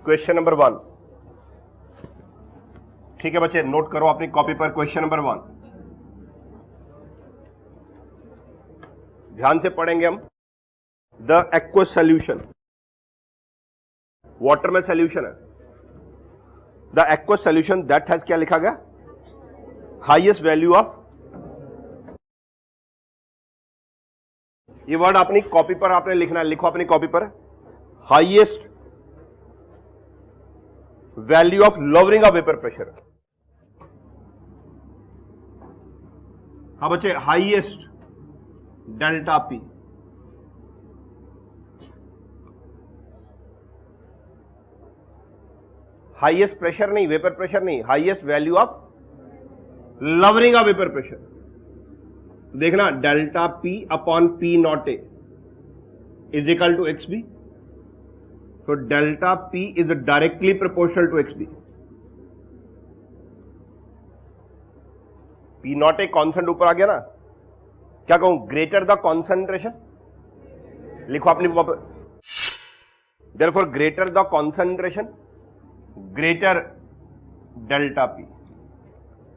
Question number 1। ठीक है बच्चे, नोट करो अपनी कॉपी पर क्वेश्चन नंबर 1। ध्यान से पढ़ेंगे हम। द एक्वस सॉल्यूशन, वाटर में सॉल्यूशन है। The aqueous solution that has, क्या लिखा गया, हाईएस्ट वैल्यू ऑफ, ये वर्ड अपनी कॉपी पर आपने लिखना है, लिखो अपनी कॉपी पर, highest value of lowering of vapour pressure. हाँ बच्चे, highest delta P, highest pressure नहीं, वेपर प्रेशर नहीं, highest value of lowering of vapour pressure. देखना, delta P upon P not A is equal to x B. तो delta P is directly proportional to x B. P not A constant ऊपर आ गया ना, क्या कहूं, greater the concentration, लिखो अपनी, therefore greater the concentration greater delta P,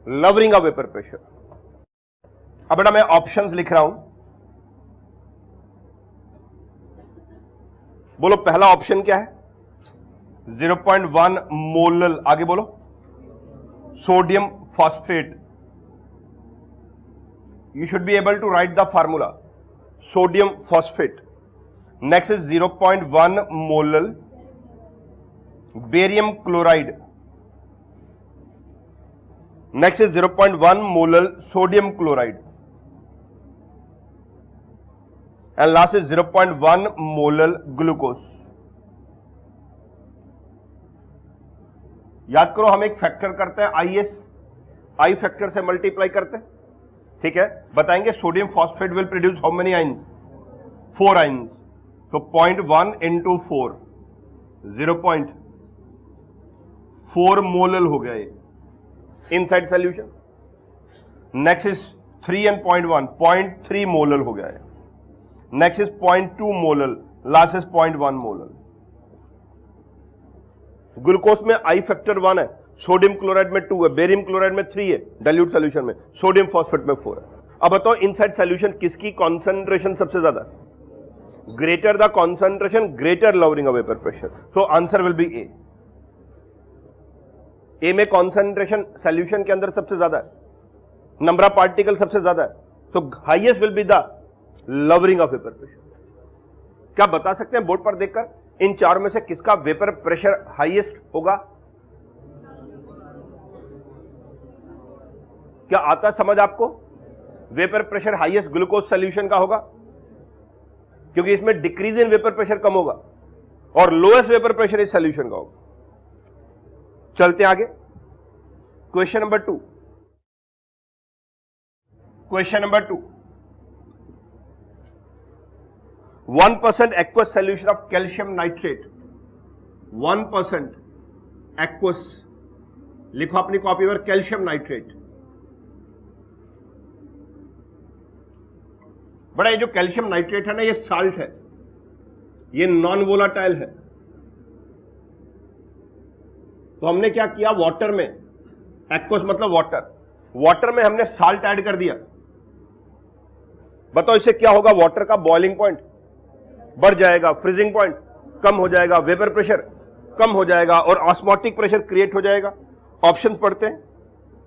lowering of vapour pressure. अब बेटा मैं ऑप्शंस लिख रहा हूं, बोलो पहला ऑप्शन क्या है, 0.1 मोलल, आगे बोलो, sodium phosphate. You should be able to write the formula, sodium phosphate. Next is 0.1 molal barium chloride. Next is 0.1 molal sodium chloride. And last is 0.1 molal glucose. याद करो, हम एक फैक्टर करते हैं, IS, I फैक्टर से multiply करते हैं, ठीक है। बताएंगे sodium phosphate will produce how many ions, 4 ions. तो 0.1 इंटू 4, 0.4 मोलल हो गया ये inside solution. Next is 3 and 0.1, 0.3 molal हो गया है। Next is 0.2 molal, last is 0.1 molal. Glucose में आई फैक्टर 1 है, सोडियम क्लोराइड में 2 है, बेरियम क्लोराइड में 3 है, डाइल्यूट सॉल्यूशन में, सोडियम फॉस्फेट में 4 है। अब बताओ इनसाइड सॉल्यूशन किसकी कॉन्सेंट्रेशन सबसे ज्यादा है, greater the concentration greater lowering of vapour pressure. So answer will be A. A में कॉन्सेंट्रेशन सॉल्यूशन के अंदर सबसे ज्यादा है, नंबर ऑफ पार्टिकल सबसे ज्यादा है, सो highest will be the lowering of vapour pressure. क्या बता सकते हैं बोर्ड पर देखकर इन चारों में से किसका वेपर प्रेशर हाईएस्ट होगा? क्या आता समझ आपको? Vapour pressure highest glucose solution का होगा, क्योंकि इसमें डिक्रीज इन वेपर प्रेशर कम होगा और लोएस्ट वेपर प्रेशर इस सॉल्यूशन का होगा। चलते आगे, question number 2। Question number 2, 1% aqueous solution of calcium nitrate, 1% aqueous, लिखो अपनी कॉपी पर कैल्शियम नाइट्रेट। बड़ा, ये जो कैल्शियम नाइट्रेट है ना, ये साल्ट है, ये नॉन वोलाटाइल है। तो हमने क्या किया, वाटर में, एक्वस मतलब वाटर, वाटर में हमने साल्ट ऐड कर दिया। बताओ इससे क्या होगा, वाटर का बॉइलिंग पॉइंट बढ़ जाएगा, फ्रीजिंग पॉइंट कम हो जाएगा, वेपर प्रेशर कम हो जाएगा और ऑस्मोटिक प्रेशर क्रिएट हो जाएगा। ऑप्शंस पढ़ते हैं,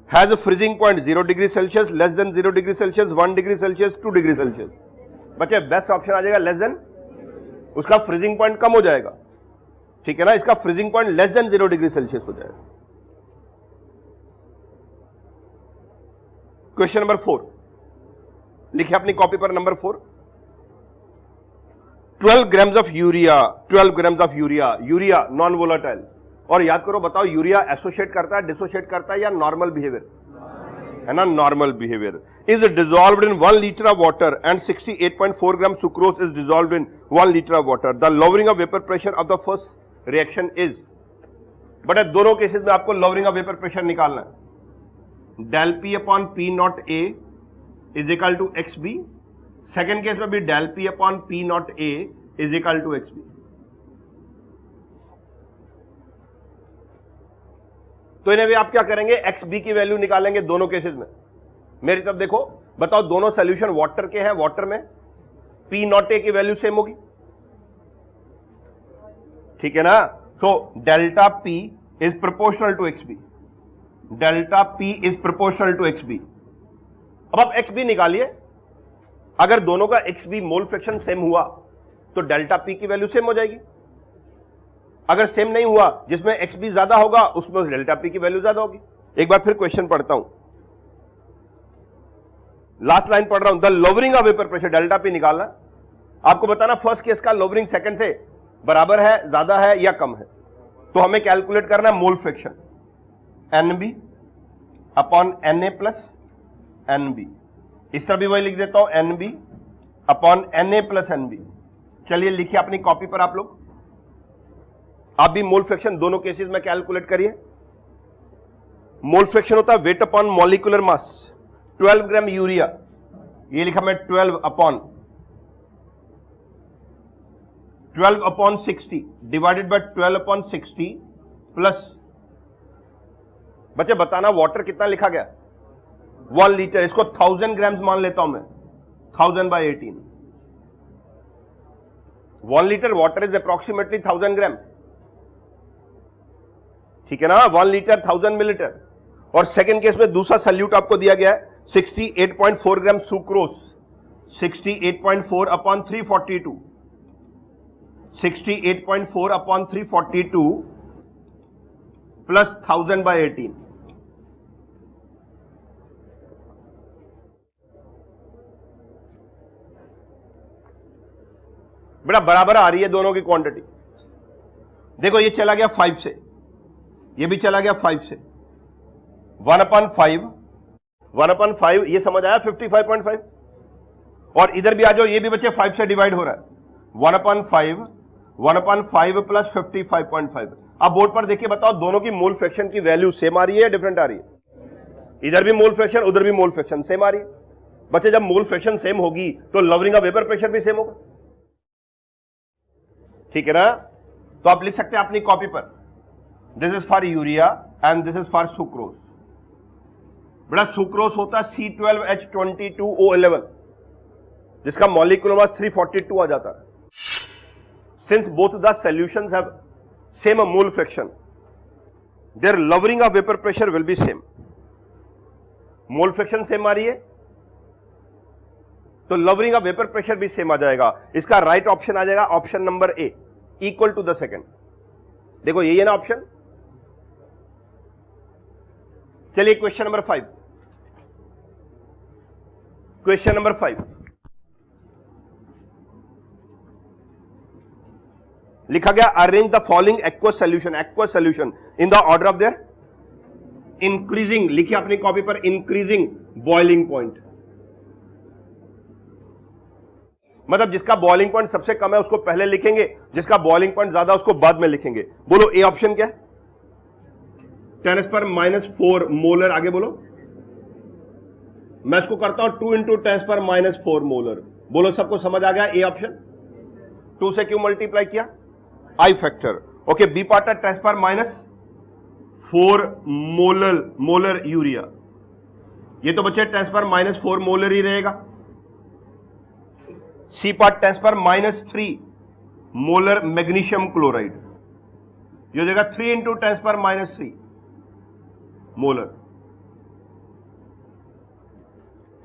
has a freezing point 0 degree Celsius, less than 0 degree Celsius, 1 degree Celsius, 2 degree Celsius. बच्चे बेस्ट ऑप्शन आ जाएगा लेस देन, उसका फ्रीजिंग पॉइंट कम हो जाएगा, ठीक है ना, इसका freezing point less than 0 degree Celsius हो जाएगा। क्वेश्चन नंबर 4 लिखे अपनी कॉपी पर, number 4, 12 grams of urea, 12 grams of urea, urea non volatile. और याद करो, बताओ यूरिया एसोसिएट करता है, डिसोसिएट करता है या नॉर्मल बिहेवियर, है ना, normal behaviour. Is dissolved in 1 litre of water and 68.4 gram sucrose is dissolved in 1 litre of water. The lowering of vapour pressure of the first reaction is, but दोनों cases में आपको lowering of vapour pressure निकालना है। Del P upon P not A is equal to x B, second case में भी del P upon P not A is equal to x B. तो इन्हें भी आप क्या करेंगे, एक्स बी की वैल्यू निकालेंगे दोनों केसेस में। मेरी तरफ देखो, बताओ दोनों सोल्यूशन वाटर के हैं, वाटर में पी नॉट ए की वैल्यू सेम होगी, ठीक है ना। So delta P is proportional to x B, delta P is proportional to x B. अब आप एक्स बी निकालिए, अगर दोनों का x B mole fraction same हुआ तो डेल्टा पी की वैल्यू सेम हो जाएगी। अगर सेम नहीं हुआ, जिसमें एक्स बी ज्यादा होगा उसमें डेल्टा पी की वैल्यू ज्यादा होगी। एक बार फिर क्वेश्चन पढ़ता हूं, लास्ट लाइन पढ़ रहा हूं। The lowering of vapour pressure, delta P निकालना, आपको बताना फर्स्ट केस का लोअरिंग सेकंड से बराबर है, ज्यादा है या कम है। तो हमें कैलकुलेट करना है mole fraction, N B upon N A plus N B. इस तरह भी वही लिख देता हूं, N B upon N A plus N B. चलिए लिखिए अपनी कॉपी पर आप लोग, आप भी मोल फ्रैक्शन दोनों केसेस में कैलकुलेट करिए। मोल फ्रैक्शन होता है weight upon molecular mass. 12 gram urea, ये लिखा मैं 12 upon 60 divided by 12 upon 60 plus, बच्चे बताना वाटर कितना लिखा गया, 1 लीटर। इसको 1000 ग्राम्स मान लेता हूं मैं, 1000 by 18। 1 litre water is approximately 1000 gram, ठीक है ना। 1 लीटर 1000 मिलीलीटर। और सेकेंड केस में दूसरा सल्यूट आपको दिया गया है 68.4 gram sucrose, 68.4 upon 342, 68.4 upon 342 plus 1000 by 18। बेटा बराबर आ रही है दोनों की क्वांटिटी। देखो ये चला गया 5 से, ये भी चला गया 5 से, 1/5, 1/5 ये समझ आया 55.5। और इधर भी आ जाओ, ये भी बच्चे 5 से डिवाइड हो रहा है, 1/5, 1/5 प्लस 55.5। अब बोर्ड पर देखिए, बताओ दोनों की मोल फ्रैक्शन की वैल्यू सेम आ रही है या डिफरेंट आ रही है? इधर भी मोल फ्रैक्शन, उधर भी मोल फ्रैक्शन सेम आ रही है। बच्चे जब मोल फ्रैक्शन सेम होगी तो लवरिंग ऑफ वेपर प्रेशर भी सेम होगा, ठीक है ना। तो आप लिख सकते हैं अपनी कॉपी पर, this is for urea and this is for sucrose. बड़ा सुक्रोज होता है C12H22O11, जिसका मॉलिक्यूलर मास 342 आ जाता है। Since both the solutions have same mole fraction, their lowering of vapour pressure will be same. Mole fraction same आ रही है तो लवरिंग ऑफ वेपर प्रेशर भी सेम आ जाएगा। इसका राइट ऑप्शन आ जाएगा option number A, equal to the second. देखो यही है ना ऑप्शन। चलिए क्वेश्चन नंबर 5, क्वेश्चन नंबर 5 लिखा गया, arrange the following aqueous solution in the order of their increasing. लिखिए अपनी कॉपी पर, इंक्रीजिंग बॉइलिंग पॉइंट, मतलब जिसका बॉइलिंग पॉइंट सबसे कम है उसको पहले लिखेंगे, जिसका बॉइलिंग पॉइंट ज्यादा उसको बाद में लिखेंगे। बोलो ए ऑप्शन क्या है? 10⁻⁴ मोलर। आगे बोलो, मैं इसको करता हूं 2 × 10⁻⁴ मोलर। बोलो सबको समझ आ गया? A option. 2 से क्यों मल्टीप्लाई किया? I factor. Okay, B part है 10⁻⁴ मोलर यूरिया। ये तो बच्चे 10⁻⁴ मोलर ही रहेगा। C part 10⁻³ molar magnesium chloride, ये हो जाएगा 3 × 10⁻³ मोलर।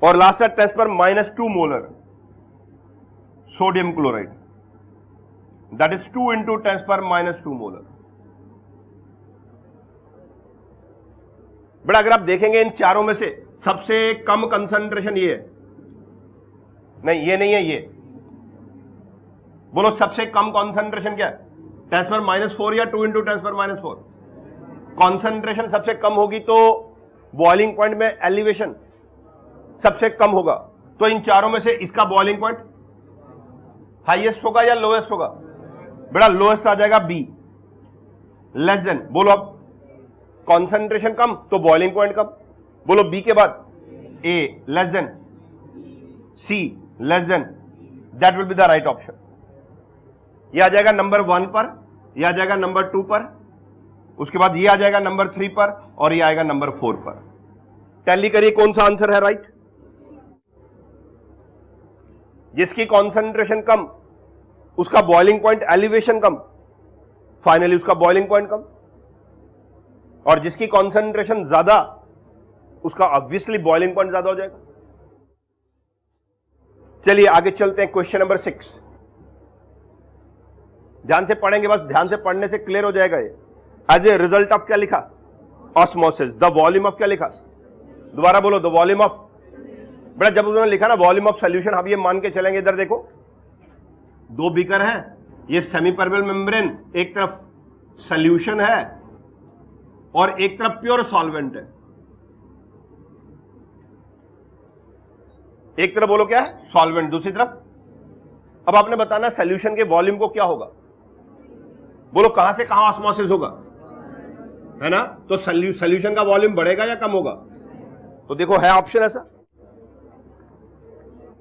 और लास्ट है 10⁻² molar sodium chloride, that is 2 × 10⁻² molar. बड़ा अगर आप देखेंगे इन चारों में से सबसे कम कंसंट्रेशन ये है, नहीं ये नहीं है, ये बोलो सबसे कम कंसंट्रेशन क्या है? 10⁻⁴ या 2 × 10⁻⁴? कंसंट्रेशन सबसे कम होगी तो बॉइलिंग पॉइंट में एलिवेशन सबसे कम होगा। तो इन चारों में से इसका बॉइलिंग पॉइंट हाईएस्ट होगा या लोएस्ट होगा? बेटा लोएस्ट आ जाएगा बी, लेस देन। बोलो अब कंसंट्रेशन कम तो बॉइलिंग पॉइंट कम। बोलो बी के बाद A, less than C, less than, that will be the right option. यह आ जाएगा नंबर 1 पर, यह आ जाएगा नंबर 2 पर, उसके बाद ये आ जाएगा नंबर 3 पर और ये आएगा नंबर 4 पर। टैली करिए कौन सा आंसर है राइट। जिसकी कॉन्सेंट्रेशन कम उसका बॉइलिंग पॉइंट एलिवेशन कम, फाइनली उसका बॉइलिंग पॉइंट कम, और जिसकी कॉन्सेंट्रेशन ज्यादा उसका ऑब्वियसली बॉइलिंग पॉइंट ज्यादा हो जाएगा। चलिए आगे चलते हैं, क्वेश्चन नंबर 6। ध्यान से पढ़ेंगे, बस ध्यान से पढ़ने से क्लियर हो जाएगा ये। एज ए रिजल्ट ऑफ क्या लिखा, ऑस्मोसिस, द वॉल्यूम ऑफ क्या लिखा, दोबारा बोलो, द वॉल्यूम ऑफ। बेटा जब उन्होंने लिखा ना वॉल्यूम ऑफ सॉल्यूशन, आप ये मान के चलेंगे, इधर देखो 2 बीकर हैं, ये सेमी परमेबल मेम्ब्रेन, एक तरफ सॉल्यूशन है और एक तरफ प्योर सॉल्वेंट है। एक तरफ बोलो क्या है, सॉल्वेंट, दूसरी तरफ। अब आपने बताना सॉल्यूशन के वॉल्यूम को क्या होगा, बोलो कहां से कहां ऑस्मोसिस होगा, है ना। तो सॉल्यूशन का वॉल्यूम बढ़ेगा या कम होगा, तो देखो है ऑप्शन ऐसा।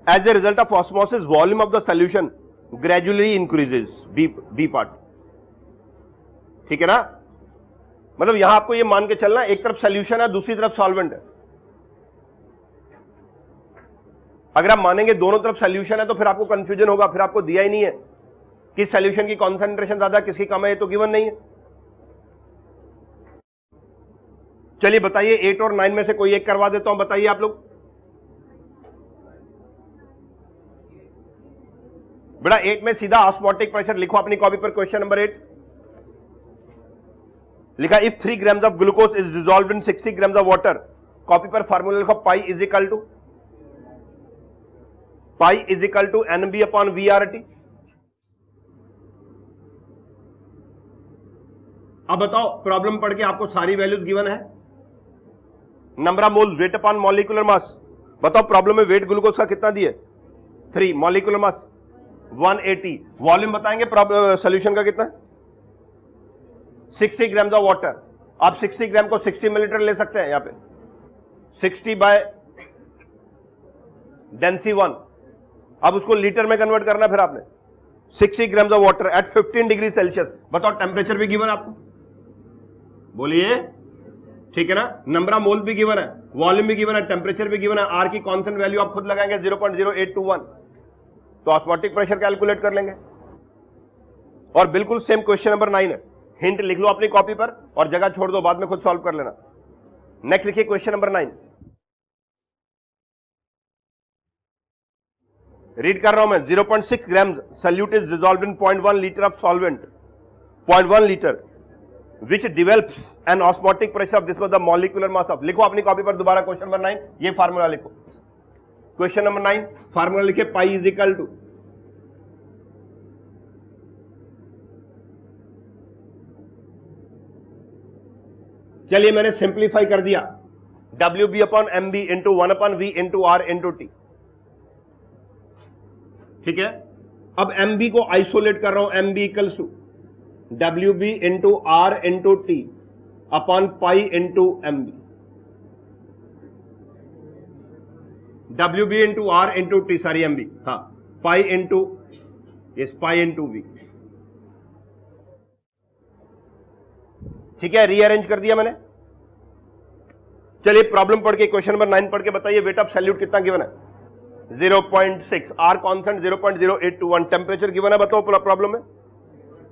As a result of osmosis volume of the solution gradually increases, B part, ठीक है ना। मतलब यहां आपको ये मान के चलना, एक तरफ सॉल्यूशन है दूसरी तरफ सॉल्वेंट है। अगर आप मानेंगे दोनों तरफ सॉल्यूशन है तो फिर आपको कंफ्यूजन होगा, फिर आपको दिया ही नहीं है कि सॉल्यूशन की कॉन्सेंट्रेशन ज्यादा किसकी कम है, ये तो गिवन नहीं है। चलिए बताइए 8 और 9 में से कोई एक करवा देता हूं, बताइए आप लोग। बेटा 8 में सीधा ऑस्मोटिक प्रेशर लिखो अपनी कॉपी पर, क्वेश्चन नंबर 8 लिखा, if 3 grams of glucose is dissolved in 60 grams of water, copy पर फार्मूला लिखो, pi is equal to NB upon VRT। अब बताओ प्रॉब्लम पढ़ के आपको सारी वैल्यूज गिवन है, number of mole, weight upon molecular mass. बताओ प्रॉब्लम में वेट ग्लूकोज का कितना दिए, 3, मॉलिक्यूलर मास 180, वॉल्यूम बताएंगे सॉल्यूशन का कितना, 60 ग्राम ऑफ वाटर। आप 60 ग्राम को 60 मिलीलीटर ले सकते हैं, यहां पे 60 बाय डेंसी 1, अब उसको लीटर में कन्वर्ट करना, फिर आपने 60 gram of water at 15 degree Celsius. बताओ टेम्परेचर भी गिवन आपको, बोलिए, ठीक है ना। नंबर ऑफ मोल भी गिवन है, वॉल्यूम भी गिवन है, टेम्परेचर भी गिवन है, आर की कांस्टेंट वैल्यू आप खुद लगाएंगे 0.0821, तो ऑस्मोटिक प्रेशर कैलकुलेट कर लेंगे। और बिल्कुल सेम क्वेश्चन नंबर 9 है, हिंट लिख लो अपनी कॉपी पर और जगह छोड़ दो, बाद में खुद सॉल्व कर लेना। नेक्स्ट लिखिए क्वेश्चन नंबर 9, रीड कर रहा हूं मैं। 0.6 gram solute is dissolved in 0.1 litre of solvent, 0.1 litre which develops an osmotic pressure of this was the molecular mass of. लिखो अपनी कॉपी पर दोबारा क्वेश्चन नंबर 9, ये फार्मूला लिखो। क्वेश्चन नंबर 9 फार्मूला लिखे, पाई इज इक्वल टू, चलिए मैंने simplify कर दिया, WB upon MB into 1 upon V into R into T, ठीक है। अब MB को आइसोलेट कर रहा हूं, MB equals to WB into R into T upon pi into MB, WB into R into T, sorry MB, हाँ, pi into pi into V, ठीक है। रीअरेंज कर दिया मैंने। चलिए प्रॉब्लम पढ़ के, क्वेश्चन नंबर 9 पढ़ के बताइए वेट ऑफ सॉल्यूट कितना गिवन है, 0.6, आर कांस्टेंट 0.0821, टेम्परेचर गिवन है, बताओ प्रॉब्लम में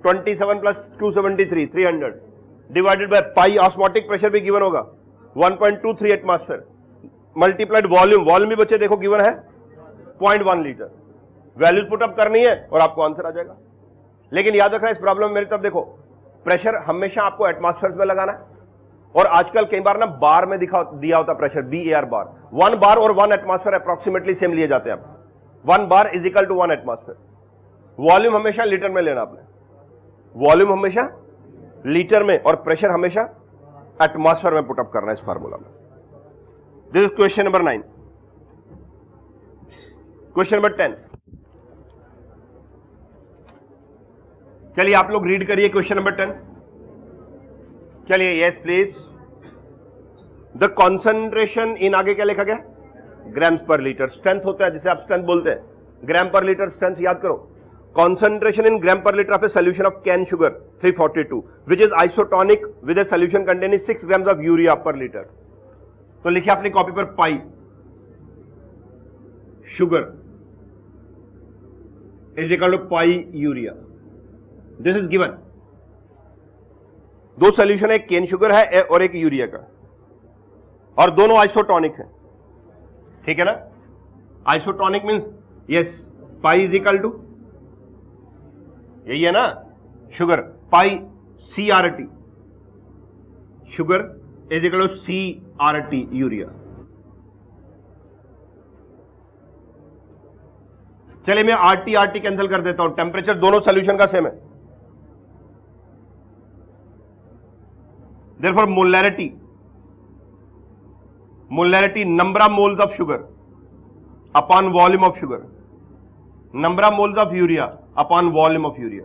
27 plus 273 300 divided by pi, osmotic pressure भी गिवन होगा 1.23 एटमॉस्फेयर, मल्टीप्लाइड वॉल्यूम, वॉल्यूम भी बच्चे देखो गिवन है 0.1 लीटर। वैल्यूज पुटअप करनी है और आपको आंसर आ जाएगा। लेकिन याद रखना इस प्रॉब्लम में मेरी तरफ देखो, प्रेशर हमेशा आपको एटमॉस्फेयर में लगाना है, और आजकल कई बार ना बार में दिया होता प्रेशर, BAR बार, 1 बार और 1 एटमॉस्फेयर अप्रोक्सीमेटली सेम लिए जाते हैं आप, 1 bar is equal to 1 atmosphere. Volume हमेशा लीटर में लेना आपने, वॉल्यूम हमेशा लीटर में और प्रेशर हमेशा एटमॉस्फेयर में पुटअप करना है इस फार्मूला में। This is question number 9। Question number 10, चलिए आप लोग रीड करिए क्वेश्चन नंबर 10। चलिए, yes please. The concentration in, आगे क्या लिखा गया, ग्राम्स पर लीटर, स्ट्रेंथ होता है जिसे आप स्ट्रेंथ बोलते हैं, ग्राम पर लीटर स्ट्रेंथ याद करो, concentration in gram per liter of a solution of cane sugar 342 which is isotonic with a solution containing 6 grams of urea per liter. तो लिखिए अपनी कॉपी पर pi sugar is equal to pi urea. This is given. दो solution है, एक cane sugar है और एक यूरिया का, और दोनों आइसोटॉनिक है. ठीक है ना. Isotonic means yes pi is equal to यही है ना sugar pi C R T. Sugar is equal to C R T urea. चलिए मैं आर टी कैंसिल कर देता हूं. टेम्परेचर दोनों सोल्यूशन का सेम है. Therefore molarity number of moles of sugar upon volume of sugar, number of moles of urea upon volume of urea.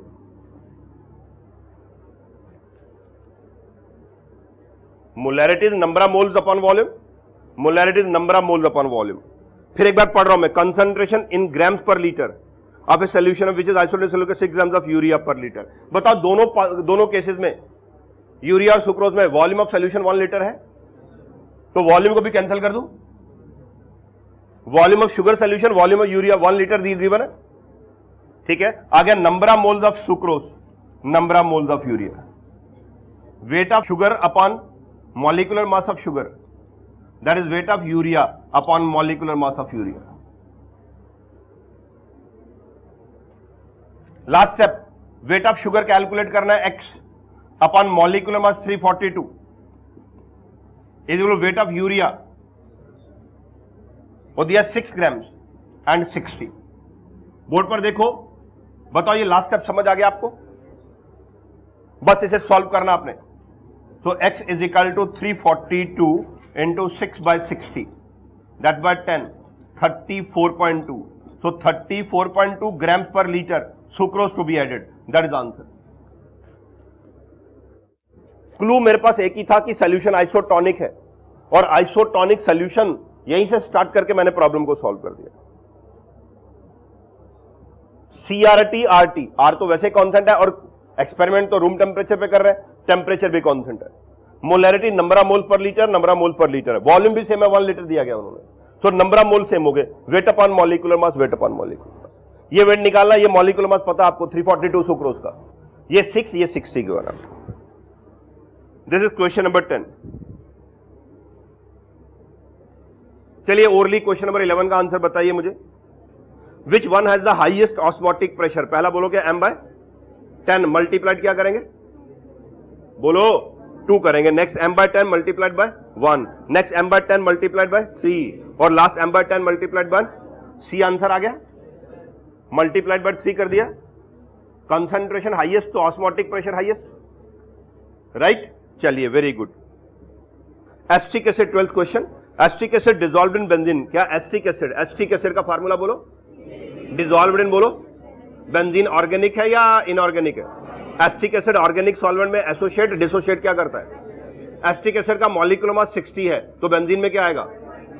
Molarity is number of moles upon volume, molarity is number of moles upon volume. फिर एक बार पढ़ रहा हूं मैं. Concentration in grams पर litre of a solution which is isotonic solution 6 grams of urea पर litre. बताओ दोनों केसेस में यूरिया और सुक्रोज में वॉल्यूम ऑफ सोल्यूशन 1 लीटर है, तो वॉल्यूम को भी कैंसिल कर दूं. Volume of sugar solution volume of urea 1 litre given है. ठीक है. आ गया number of moles of sucrose, number of moles of urea, weight of sugar upon molecular mass of sugar, that is weight of urea upon molecular mass of urea. Last step, weight of sugar calculate करना है x upon molecular mass 342 is weight of urea और दिया 6 grams and 60. Board पर देखो. बताओ ये last step समझ आ गया आपको. बस इसे सॉल्व करना आपने. So x is equal to 342 into 6 by 60, that's by 10, 34.2. So 34.2 grams per liter sucrose to be added. That is the answer. Clue मेरे पास एक ही था कि सोल्यूशन आइसोटॉनिक है, और आइसोटॉनिक सोल्यूशन यहीं से स्टार्ट करके मैंने प्रॉब्लम को सॉल्व कर दिया. CRT RT, R तो वैसे कांस्टेंट है और एक्सपेरिमेंट तो रूम टेम्परेचर पे कर रहे हैं, टेम्परेचर भी कांस्टेंट है. मोलैरिटी नंबर ऑफ मोल पर लीटर, नंबर ऑफ मोल पर लीटर है. वॉल्यूम भी सेम है, 1 लीटर दिया गया उन्होंने. तो नंबर ऑफ मोल सेम हो गए. वेट अपॉन मॉलिक्यूलर मास, वेट अपॉन मॉलिक्यूलर मास. ये वेट निकालना, ये मॉलिक्यूलर मास पता आपको 342 सुक्रोज का, ये 6 ये 60 के वाला. This is question number 10. चलिए ओरली क्वेश्चन नंबर 11 का आंसर बताइए मुझे. Which one has the highest osmotic pressure. पहला बोलोगे m/10 मल्टीप्लाइड क्या करेंगे, बोलो 2 करेंगे. Next m/10 multiplied by 1, next m/10 multiplied by 3, और last m/10 multiplied by C. Answer आ गया. मल्टीप्लाइड बाय 3 कर दिया. कंसंट्रेशन हाईएस्ट तो ऑस्मोटिक प्रेशर हाईएस्ट, राइट. चलिए very good. Acetic acid 12th question. Acetic acid dissolved in benzene. क्या acetic acid, acetic acid का formula बोलो. डिसॉल्व्ड इन बोलो. बेंजीन ऑर्गेनिक है या इनऑर्गेनिक है. एसिटिक एसिड ऑर्गेनिक सॉल्वेंट में एसोसिएट डिसोसिएट क्या करता है. एसिटिक एसिड का मॉलिक्यूलर मास 60 है, तो बेंजीन में क्या आएगा.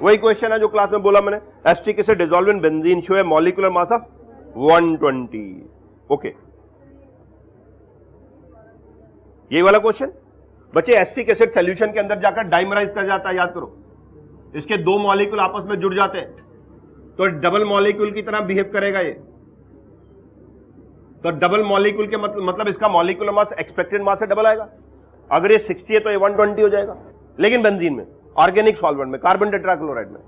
वही क्वेश्चन है जो क्लास में बोला मैंने. Acetic acid dissolved in benzene show है मॉलिक्यूलर मास ऑफ 120. ओके, ये वाला क्वेश्चन. बच्चे एसिटिक एसिड सॉल्यूशन के अंदर जाकर डाइमराइज कर जाता है, याद करो. इसके 2 मॉलिक्यूल आपस में जुड़ जाते हैं तो डबल मॉलिक्यूल की तरह बिहेव करेगा ये. तो डबल मॉलिक्यूल के मतलब इसका मॉलिक्यूलर मास एक्सपेक्टेड मास से डबल आएगा. अगर ये 60 है तो ये 120 हो जाएगा. लेकिन बेंजीन में, ऑर्गेनिक सॉल्वेंट में, कार्बन टेट्राक्लोराइड में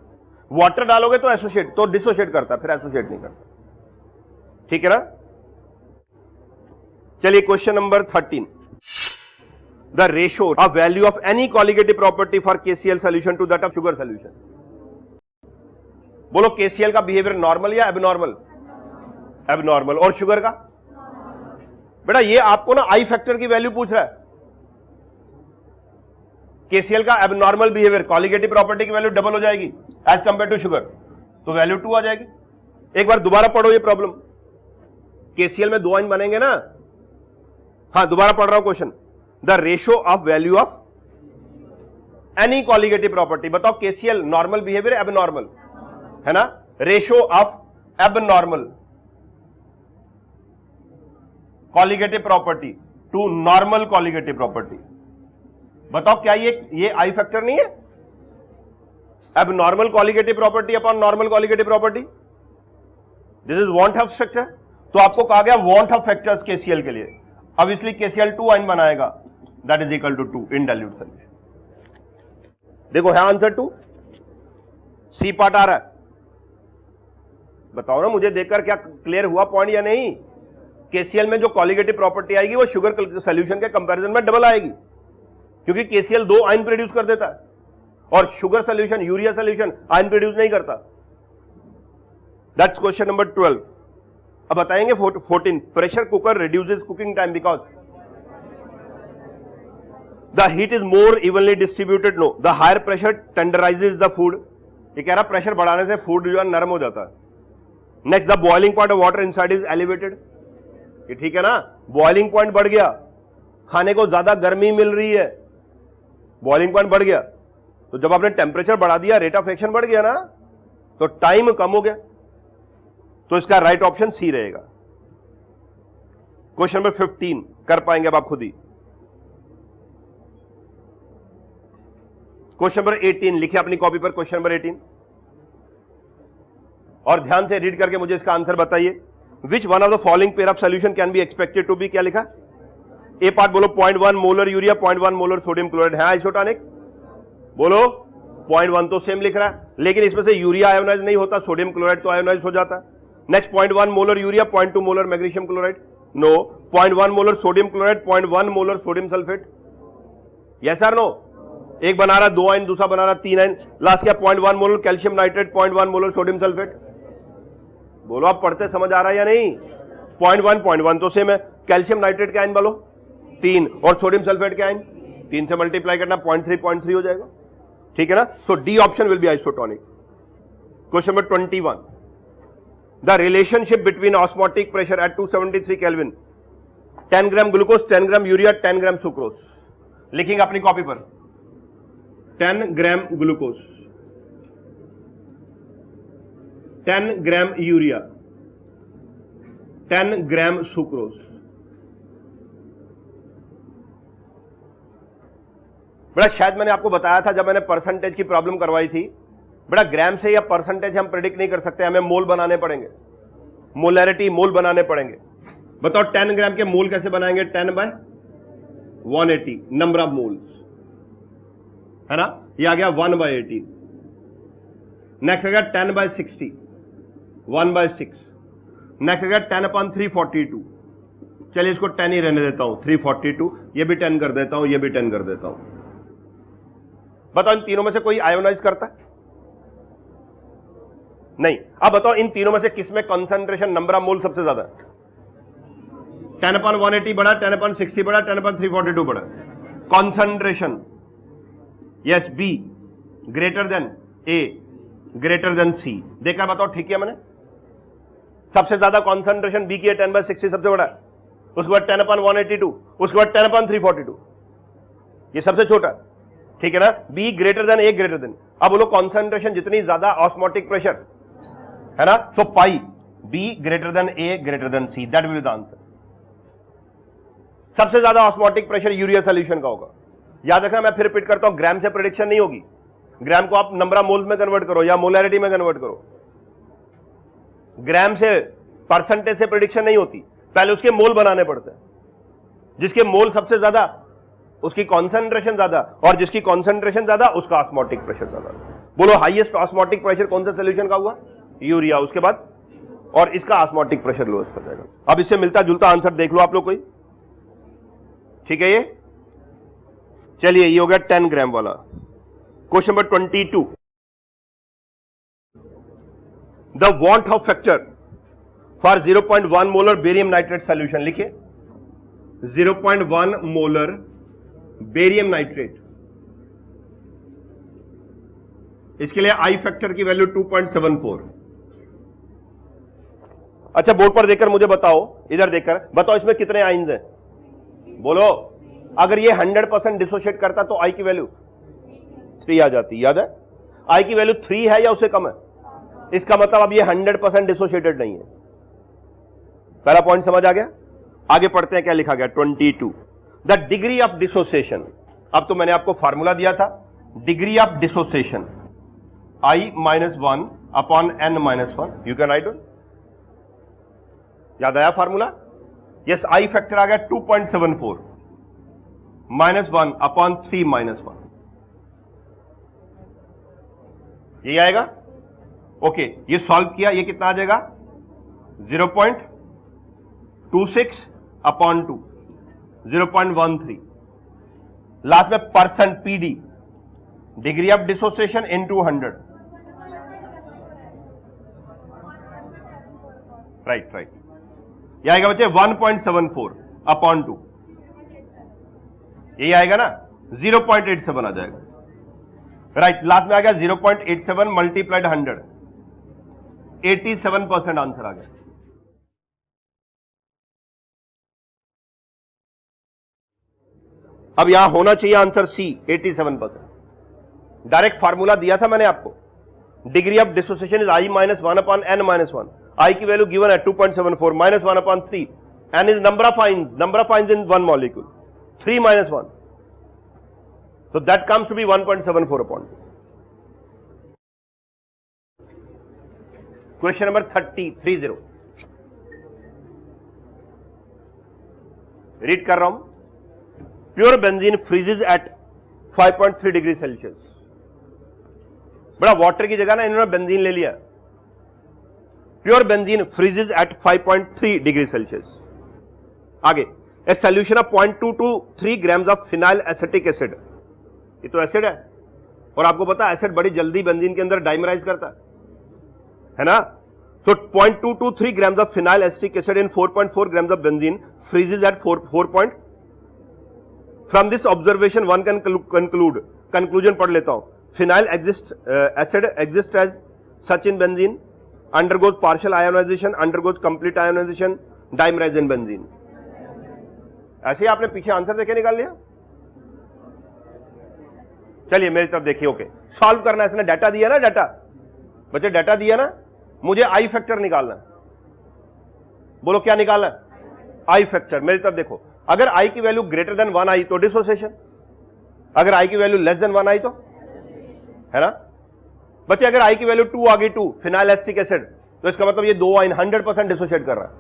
वाटर डालोगे तो एसोसिएट, तो डिसोसिएट करता है, फिर एसोसिएट नहीं करता. ठीक है ना. चलिए question number 13. The ratio of value of any colligative property for KCl solution to that of sugar solution. बोलो KCl का बिहेवियर नॉर्मल या एबनॉर्मल. एबनॉर्मल. और शुगर का. बेटा ये आपको ना आई फैक्टर की वैल्यू पूछ रहा है. KCl का एबनॉर्मल बिहेवियर, कॉलिगेटिव प्रॉपर्टी की वैल्यू डबल हो जाएगी एज कंपेयर टू शुगर, तो वैल्यू 2 आ जाएगी. एक बार दोबारा पढ़ो ये प्रॉब्लम. KCl में 2 आयन बनेंगे ना. हाँ दोबारा पढ़ रहा हूं question. The ratio of value of any colligative property. बताओ KCl नॉर्मल बिहेवियर एबनॉर्मल है ना. Ratio of abnormal colligative property to normal colligative property. बताओ क्या ये आई फैक्टर नहीं है? अब normal colligative property upon normal colligative property, this is want of factor. तो आपको कहा गया वांट ऑफ फैक्टर्स केसीएल के लिए, अब इसलिए केसीएल 2 आइन बनाएगा, that is equal to 2 in dilute solution. देखो है आंसर 2, सी पार्ट आ रहा है। बताओ ना मुझे देखकर क्या क्लियर हुआ पॉइंट या नहीं? केसीएल में जो कॉलिगेटिव प्रॉपर्टी आएगी वो शुगर सॉल्यूशन के कंपैरिजन में डबल आएगी, क्योंकि केसीएल 2 आयन प्रोड्यूस कर देता है और sugar solution, urea solution ion produce नहीं करता। That's question number 12। अब बताएंगे 14, pressure cooker reduces cooking time because the heat is more evenly distributed. No, the higher pressure tenderises the food. ये कह रहा प्रेशर बढ़ाने से फूड जो है नरम हो जाता है। Next, the boiling point of water inside is elevated. ये ठीक है ना, बॉइलिंग पॉइंट बढ़ गया, खाने को ज्यादा गर्मी मिल रही है, बॉइलिंग पॉइंट बढ़ गया, तो जब आपने टेम्परेचर बढ़ा दिया रेट ऑफ एक्शन बढ़ गया ना, तो टाइम कम हो गया। तो इसका राइट ऑप्शन सी रहेगा। क्वेश्चन नंबर 15 कर पाएंगे अब आप खुद ही। क्वेश्चन नंबर 18 लिखिए अपनी कॉपी पर, क्वेश्चन नंबर 18, और ध्यान से रीड करके मुझे इसका आंसर बताइए। Which one of the following pair of solution can be expected to be, क्या लिखा? ए पार्ट बोलो 0.1 molar urea, 0.1 molar sodium chloride है आइसोटोनिक, बोलो 0.1 तो सेम लिख रहा है, लेकिन इसमें से यूरिया आयोनाइज नहीं होता, सोडियम क्लोराइड तो आयोनाइज हो जाता है। Next 0.1 molar urea, 0.2 molar magnesium chloride, no, 0.1 molar sodium chloride, 0.1 molar sodium sulphate, yes और नो? एक बना रहा 2 आयन, दूसरा बना रहा 3 आयन, लास्ट क्या 0.1 molar calcium nitrate, 0.1 molar sodium sulphate. बोलो आप पढ़ते समझ आ रहा है या नहीं? 0.1 तो सेम है, कैल्शियम नाइट्रेट के आयन बोलो 3 और सोडियम सल्फेट के आयन 3 से मल्टीप्लाई करना 0.3 हो जाएगा, ठीक है ना? So D option will be isotonic. Question number 21, the relationship between osmotic pressure at 273 kelvin, 10 gram glucose, 10 gram urea, 10 gram sucrose. लिखेंगे अपनी कॉपी पर 10 gram glucose, 10 gram urea, 10 gram sucrose. बेटा शायद मैंने आपको बताया था जब मैंने परसेंटेज की प्रॉब्लम करवाई थी, बेटा ग्राम से या परसेंटेज हम प्रेडिक्ट नहीं कर सकते, हमें मोल बनाने पड़ेंगे, मोलैरिटी मोल बनाने पड़ेंगे। बताओ 10 ग्राम के मोल कैसे बनाएंगे? 10/180 नंबर ऑफ मोल्स, है ना? ये आ गया 1/80। नेक्स्ट आ गया 10/60, 1/6। नेक्स्ट आ गया 10/342। चलिए इसको 10 ही रहने देता हूं, 342, ये भी 10 कर देता हूं, ये भी 10 कर देता हूं। बताओ इन तीनों में से कोई आयोनाइज करता है? नहीं। अब बताओ इन तीनों में से किसमें कंसंट्रेशन नंबर ऑफ मोल सबसे ज्यादा है? 10/180 बड़ा, 10/60 बड़ा, 10/342 बड़ा। Concentration, yes, B greater than A greater than C. देखा बताओ ठीक है मैंने? सबसे ज्यादा कंसंट्रेशन बी की है, 10/60 सबसे बड़ा है, उसके बाद 10/182, उसके बाद 10/342, ये सबसे छोटा है, ठीक है ना? B greater than A greater than. अब बोलो कॉन्सेंट्रेशन जितनी ज्यादा ऑस्मोटिक प्रेशर, है ना? So pi B greater than A greater than C, that will be the answer. सबसे ज्यादा ऑस्मोटिक प्रेशर यूरिया सॉल्यूशन का होगा। याद रखना, मैं फिर रिपीट करता हूं, ग्राम से प्रेडिक्शन नहीं होगी, ग्राम को आप नंबर ऑफ मोल्स में कन्वर्ट करो या मोलैरिटी में कन्वर्ट करो। ग्राम से परसेंटेज से प्रेडिक्शन नहीं होती, पहले उसके मोल बनाने पड़ते हैं। जिसके मोल सबसे ज्यादा उसकी कॉन्सेंट्रेशन ज्यादा, और जिसकी कॉन्सेंट्रेशन ज्यादा उसका ऑस्मोटिक प्रेशर ज्यादा। बोलो हाईएस्ट ऑस्मोटिक प्रेशर कौन सा सॉल्यूशन का हुआ? यूरिया, उसके बाद, और इसका ऑस्मोटिक प्रेशर लोएस्ट हो जाएगा। अब इससे मिलता जुलता आंसर देख लो आप लोग कोई, ठीक है? ये चलिए ये हो गया 10 ग्राम वाला। Question number 22, the want of factor for 0.1 molar barium nitrate solution. लिखिए 0.1 मोलर बेरियम नाइट्रेट, इसके लिए आई फैक्टर की वैल्यू 2.74। अच्छा बोर्ड पर देखकर मुझे बताओ, इधर देखकर बताओ इसमें कितने आइंस हैं? बोलो। अगर ये 100% डिसोशिएट करता तो आई की वैल्यू 3 आ जाती, याद है? आई की वैल्यू 3 है या उससे कम है? इसका मतलब अब ये 100% डिसोशिएटेड नहीं है। पहला पॉइंट समझ आ गया? आगे पढ़ते हैं क्या लिखा गया 22 द डिग्री ऑफ डिसोसिएशन। अब तो मैंने आपको फॉर्मूला दिया था degree of dissociation I-1 upon n-1 you can write on. याद आया फॉर्मूला? यस, आई फैक्टर आ गया 2.74 -1 अपॉन 3 -1 यही आएगा। ओके, ये सॉल्व किया, ये कितना आ जाएगा 0.26 अपॉन 2 0.13। लास्ट में percent PD degree of dissociation into 100। Right, यह आएगा बच्चे 1.74 अपॉन 2, यही आएगा ना 0.87 आ जाएगा। राइट, लास्ट में आ गया 0.87 मल्टीप्लाइड 100, 87% आंसर आ गया। अब यहां होना चाहिए आंसर सी 87%। डायरेक्ट फार्मूला दिया था मैंने आपको, degree of dissociation is I-1 upon n-1। I की वैल्यू गिवन है 2.74 -1 upon 3, n is number of ions in one molecule 3 -1, so that comes to be 1.74 upon 2. Question number 30 read कर रहा हूं। Pure benzene freezes at 5.3 degree Celsius. बड़ा water की जगह ना इन्होंने बेंजीन ले लिया। Pure benzene freezes at 5.3 degree Celsius. आगे, a solution of 0.2 to 3 grams of phenyl acetic acid. ये तो एसिड है, और आपको पता है एसिड बड़ी जल्दी बेंजीन के अंदर डाइमराइज करता है ना। So 0.2 to 3 grams of phenyl acetic acid in 4.4 grams of benzene freezes at 4. From this observation one can conclude, conclusion पढ़ लेता हूं, phenyl acid exists as such in benzene, undergoes partial ionization, undergoes complete ionization, dimerized in benzene। ऐसे ही आपने पीछे answer देखे निकाल लिया। चलिए मेरी तरफ देखिए। ओके, सॉल्व करना है, इसने डाटा दिया ना, डाटा बच्चे डाटा दिया ना, मुझे आई फैक्टर निकालना है। बोलो क्या निकालना है? आई फैक्टर। मेरी तरफ देखो, अगर आई की वैल्यू ग्रेटर देन 1 आई तो डिसोसिएशन, अगर आई की वैल्यू लेस देन 1 आई तो, है ना बच्चे। अगर आई की वैल्यू 2 आ गई, 2 फिनाइल एसिटिक एसिड, तो इसका मतलब ये 2 आयन 100% डिसोसिएट कर रहा है।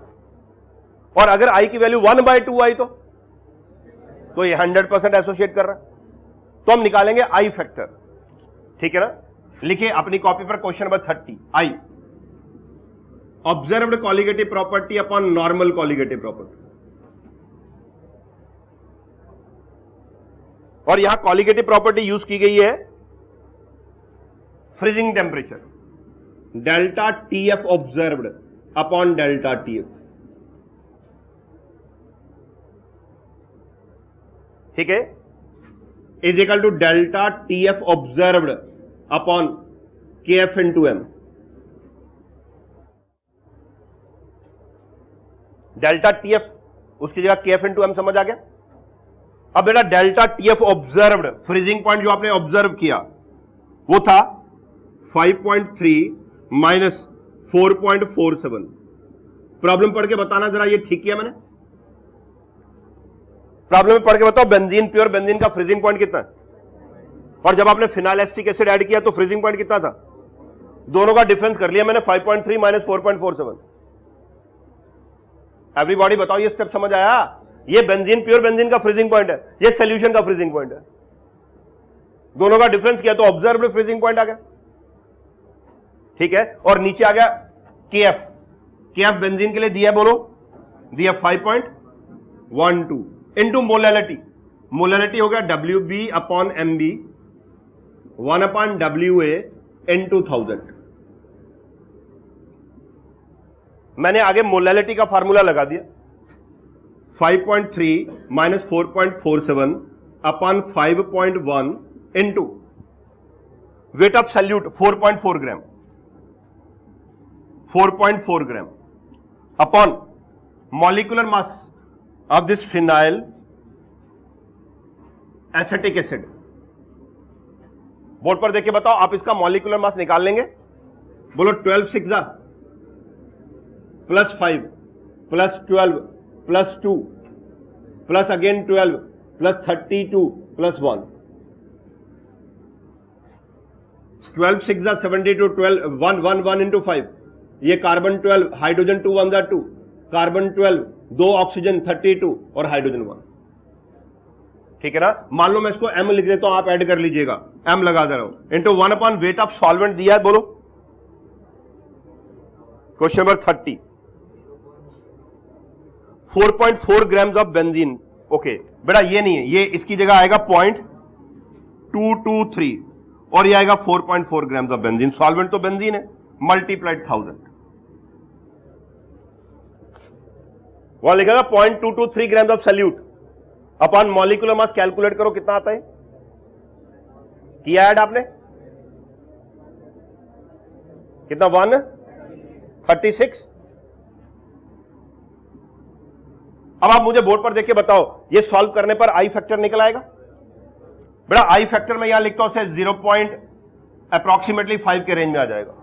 और अगर आई की वैल्यू 1/2 आई तो ये 100% एसोसिएट कर रहा है। तो हम निकालेंगे आई फैक्टर, ठीक है ना। लिखिए अपनी कॉपी पर question number 30। I observed colligative property upon normal colligative property. और यहां कॉलिगेटिव प्रॉपर्टी यूज की गई है freezing temperature, delta TF observed upon delta TF, ठीक है, is equal to delta TF observed upon KF into M. Delta TF उसकी जगह KF into M, समझ आ गया। अब बेटा delta TF observed, freezing point जो आपने ऑब्जर्व किया वो था 5.3 माइनस 4.47। प्रॉब्लम पढ़ के बताना जरा, ये ठीक किया मैंने? प्रॉब्लम में पढ़ के बताओ, बेंजीन, प्योर बेंजीन का फ्रीजिंग पॉइंट कितना है? और जब आपने फिनाइल एसिटिक एसिड ऐड किया तो फ्रीजिंग पॉइंट कितना था? दोनों का डिफरेंस कर लिया मैंने, 5.3 माइनस 4.47। एवरीबॉडी बताओ, ये स्टेप समझ आया? ये बेंजीन, प्योर बेंजीन का फ्रीजिंग पॉइंट है, ये सॉल्यूशन का फ्रीजिंग पॉइंट है। दोनों का डिफरेंस किया तो ऑब्जर्व्ड फ्रीजिंग पॉइंट आ गया, ठीक है। और नीचे आ गया केएफ, केएफ बेंजीन के लिए दिया, बोलो दिया 5.12 इनटू मोलैलिटी। मोलैलिटी हो गया WB upon MB 1 upon WA into 1000। मैंने आगे मोलैलिटी का फार्मूला लगा दिया, 5.3 minus 4.47 upon 5.1 into weight of solute 4.4 gram, 4.4 gram upon molecular mass of this phenyl acetic acid. Board पर देखिए बताओ, आप इसका मॉलिक्यूलर मास निकाल लेंगे? बोलो 12 6 plus 5 plus 12 plus 2 plus again 12 plus 32 plus 1, 12 6 जा 72, 12 1 1 1 इंटू 5, ये कार्बन 12, हाइड्रोजन 2 1 जा 2, कार्बन 12, 2 ऑक्सीजन 32 और हाइड्रोजन 1। ठीक है ना। मान लो मैं इसको m लिख देता हूं, आप ऐड कर लीजिएगा, m लगा दे रहा हूं, into 1 upon weight of solvent दिया है, बोलो question number 30, 4.4 grams of benzene. Okay बेटा ये नहीं है, ये इसकी जगह आएगा 0.223 और ये आएगा 4.4 ग्राम्स ऑफ बेंजीन। सॉल्वेंट तो बेंजीन है, मल्टीप्लाइड 1000, वहां लिखेगा 0.223 grams of solute upon molecular mass. Calculate करो कितना आता है, किया ऐड आपने कितना, 136। अब आप मुझे बोर्ड पर देखिए बताओ, ये सॉल्व करने पर आई फैक्टर निकल आएगा बेटा। आई फैक्टर में यहां लिखता हूं से 0 अप्रॉक्सीमेटली 5 के रेंज में आ जाएगा।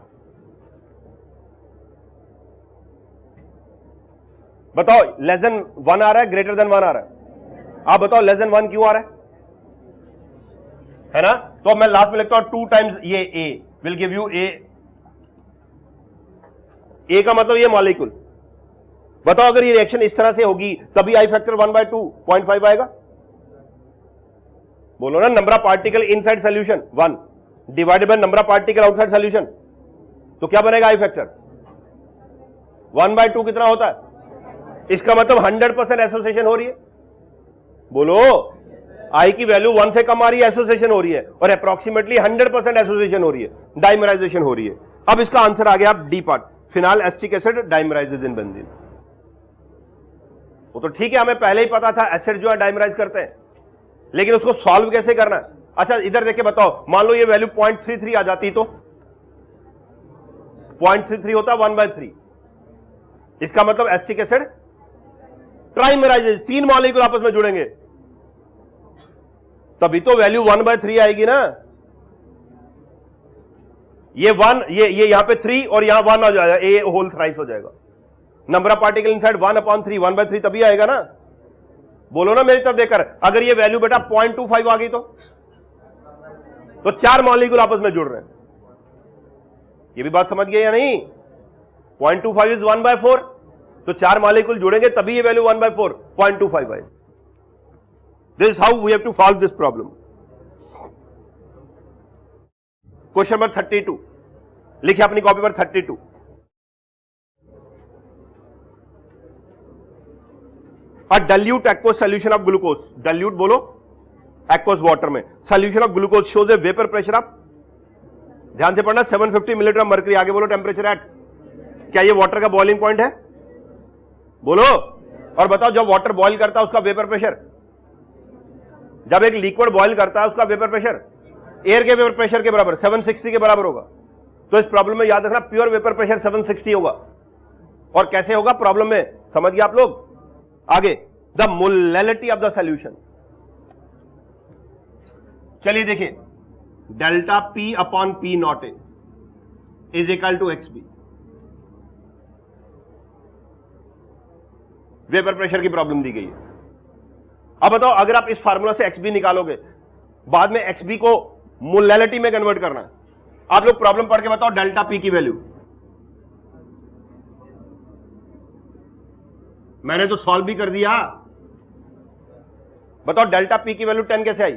बताओ लेस देन 1 आ रहा है, ग्रेटर देन 1 आ रहा है? आप बताओ लेस देन 1 क्यों आ रहा है ना। तो मैं लास्ट में लिखता हूं 2 टाइम्स ये ए विल गिव यू ए का मतलब ये मॉलिक्यूल। बताओ अगर ये रिएक्शन इस तरह से होगी तभी आई फैक्टर 1/2 0.5 आएगा। बोलो ना, number of particle inside solution 1 divided by number of particle outside solution, तो क्या बनेगा आई फैक्टर 1/2 कितना होता है? इसका मतलब 100% एसोसिएशन हो रही है। बोलो आई की वैल्यू 1 से कम आ रही है, एसोसिएशन हो रही है, और अप्रॉक्सीमेटली 100% एसोसिएशन हो रही है, डाइमराइजेशन हो रही है। अब इसका आंसर आ गया D part, phenyl acetic acid dimerises in benzene. वो तो ठीक है, हमें पहले ही पता था एसिड जो है डाइमराइज करते हैं, लेकिन उसको सॉल्व कैसे करना है। अच्छा इधर देखे बताओ, मान लो ये वैल्यू 0.33 आ जाती तो 0.33 होता 1/3, इसका मतलब एसिटिक एसिड ट्राइमराइजेज, 3 मॉलिक्यूल आपस में जुड़ेंगे तभी तो वैल्यू 1/3 आएगी ना। ये 1, ये यहां पे 3 और यहां 1 आ जाएगा, ए होल थ्राइस हो जाएगा। नंबर ऑफ पार्टिकल इनसाइड 1/3, 1/3 तभी आएगा ना। बोलो ना मेरी तरफ देखकर, अगर ये वैल्यू बेटा 0.25 आ गई तो 4 मॉलिक्यूल आपस में जुड़ रहे हैं। ये भी बात समझ गए या नहीं? 0.25 इज 1/4, तो 4 मॉलिक्यूल जुड़ेंगे तभी ये वैल्यू 1/4 0.25 आए। This is how we have to solve this problem. Question number 32 लिखिए अपनी कॉपी पर 32। A dilute aqueous solution of glucose, dilute बोलो aqueous water में, solution of glucose shows a vapor pressure of, ध्यान से पढ़ना, 750 मिलीलीटर मर्करी। आगे बोलो टेम्परेचर एट, क्या ये वाटर का बॉइलिंग पॉइंट है? बोलो। और बताओ जब वाटर बॉइल करता है उसका वेपर प्रेशर, जब एक लिक्विड बॉइल करता है उसका वेपर प्रेशर एयर के वेपर प्रेशर के बराबर 760 के बराबर होगा। तो इस प्रॉब्लम में याद रखना प्योर वेपर प्रेशर 760 होगा। और कैसे होगा प्रॉब्लम में, समझ गए आप लोग? आगे the molality of the solution, चलिए देखिए, delta P upon P not A is equal to x B. Vapour pressure की प्रॉब्लम दी गई है। अब बताओ अगर आप इस फार्मूला से एक्स बी निकालोगे, बाद में एक्स बी को मोलैलिटी में कन्वर्ट करना है। आप लोग प्रॉब्लम पढ़ के बताओ डेल्टा पी की वैल्यू। मैंने तो सॉल्व भी कर दिया, बताओ डेल्टा पी की वैल्यू 10 कैसे आई?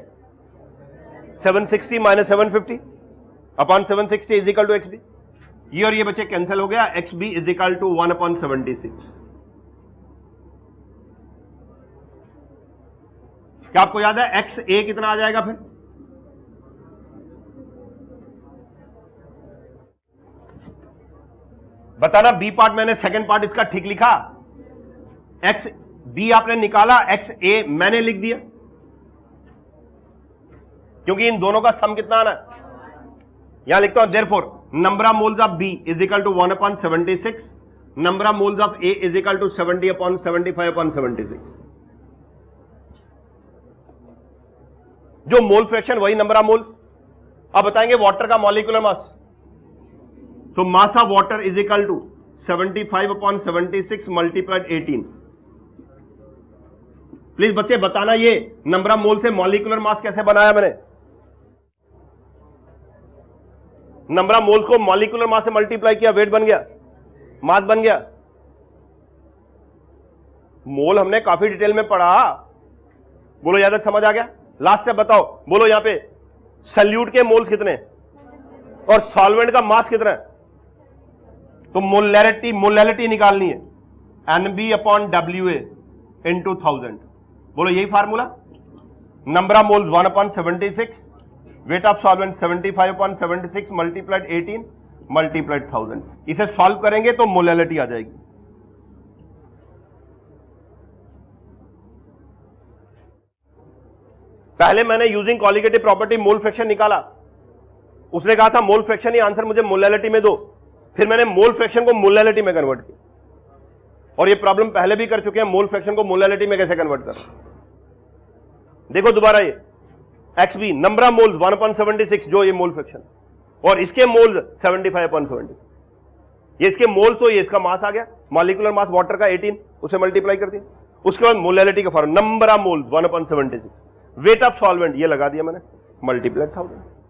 760 minus 750 upon 760 is equal to x B. ये और ये बच्चे कैंसिल हो गया, X B is equal to 1/76। क्या आपको याद है एक्स ए कितना आ जाएगा फिर? बताना। बी पार्ट मैंने सेकंड पार्ट इसका ठीक लिखा, एक्स बी आपने निकाला, एक्स ए मैंने लिख दिया, क्योंकि इन दोनों का सम कितना आना है। यहां लिखता हूं therefore number of moles of B is equal to 1/76, number of moles of A is equal to 70/75/76। जो मोल फ्रैक्शन वही नंबर ऑफ मोल। अब बताएंगे वाटर का molecular mass, so mass of water is equal to 75/76 multiplied 18। Please बच्चे बताना ये number of मोल से molecular mass कैसे बनाया मैंने? नंबर ऑफ मोल्स को मॉलिक्यूलर मास से मल्टीप्लाई किया, वेट बन गया, मास बन गया। मोल हमने काफी डिटेल में पढ़ा, बोलो यहां तक समझ आ गया? लास्ट स्टेप बताओ, बोलो यहां पे सल्यूट के मोल्स कितने और सॉल्वेंट का मास कितना है? तो मोलैलिटी निकालनी है, NB अपॉन WA इंटू 1000। बोलो यही formula. Number of moles 1 upon 76, weight of solvent 75 upon 76 multiplied 18 multiplied 1000। इसे सॉल्व करेंगे तो मोलैलिटी आ जाएगी। पहले मैंने using colligative property mole fraction निकाला, उसने कहा था मोल फ्रैक्शन ही आंसर मुझे मोलैलिटी में दो, फिर मैंने मोल फ्रैक्शन को मोलैलिटी में कन्वर्ट किया। और ये प्रॉब्लम पहले भी कर चुके हैं, मोल फ्रैक्शन को मोलैलिटी में कैसे कन्वर्ट कर। देखो दोबारा ये XB नंबर ऑफ मोल्स 1/76 जो ये मोल फ्रैक्शन, और इसके मोल्स 75/76, ये इसके मोल्स, तो ये इसका मास आ गया, मॉलिक्यूलर मास वाटर का 18, उसे मल्टीप्लाई कर दिया। उसके बाद मोलैलिटी का formula number of moles 1/76, weight of solvent ये लगा दिया मैंने, मल्टीप्लाइड 1000।